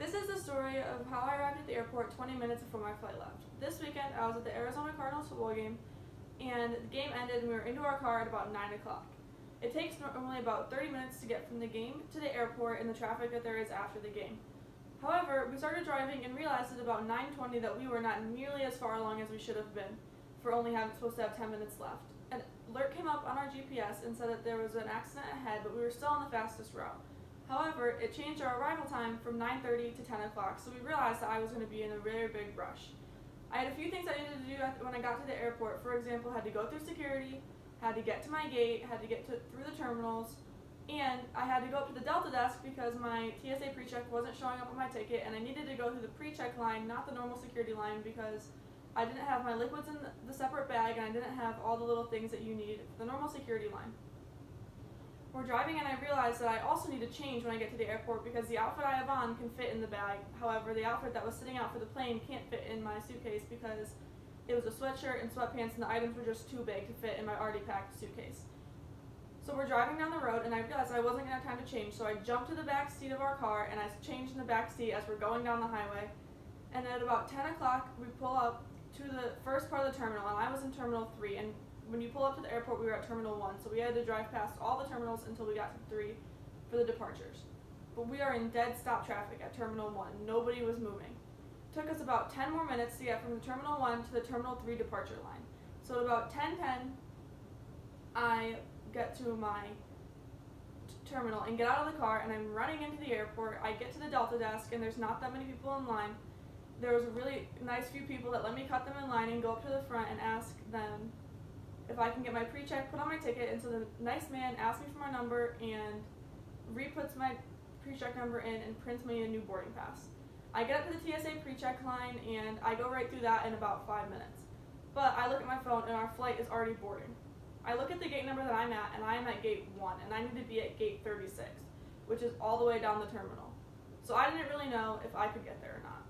This is the story of how I arrived at the airport 20 minutes before my flight left. This weekend, I was at the Arizona Cardinals football game, and the game ended and we were into our car at about 9 o'clock. It takes normally about 30 minutes to get from the game to the airport in the traffic that there is after the game. However, we started driving and realized at about 9:20 that we were not nearly as far along as we should have been, for only supposed to have 10 minutes left. An alert came up on our GPS and said that there was an accident ahead, but we were still on the fastest route. However, it changed our arrival time from 9:30 to 10 o'clock, so we realized that I was going to be in a very big rush. I had a few things I needed to do when I got to the airport. For example, had to go through security, had to get to my gate, had to get through the terminals, and I had to go up to the Delta desk because my TSA pre-check wasn't showing up on my ticket, and I needed to go through the pre-check line, not the normal security line, because I didn't have my liquids in the separate bag, and I didn't have all the little things that you need for the normal security line. We're driving and I realized that I also need to change when I get to the airport because the outfit I have on can fit in the bag. However, the outfit that was sitting out for the plane can't fit in my suitcase because it was a sweatshirt and sweatpants and the items were just too big to fit in my already packed suitcase. So we're driving down the road and I realized I wasn't going to have time to change, so I jumped to the back seat of our car and I changed in the back seat as we're going down the highway. And at about 10 o'clock, we pull up to the first part of the terminal, and I was in Terminal 3, and when you pull up to the airport, we were at Terminal 1, so we had to drive past all the terminals until we got to 3 for the departures. But we are in dead stop traffic at Terminal 1. Nobody was moving. It took us about 10 more minutes to get from the Terminal 1 to the Terminal 3 departure line. So at about 10:10, I get to my terminal and get out of the car, and I'm running into the airport. I get to the Delta desk, and there's not that many people in line. There was a really nice few people that let me cut them in line and go up to the front and ask them if I can get my pre-check put on my ticket, and so the nice man asked me for my number and re-puts my pre-check number in and prints me a new boarding pass. I get up to the TSA pre-check line and I go right through that in about 5 minutes. But I look at my phone and our flight is already boarding. I look at the gate number that I'm at and I am at gate 1 and I need to be at gate 36, which is all the way down the terminal. So I didn't really know if I could get there or not.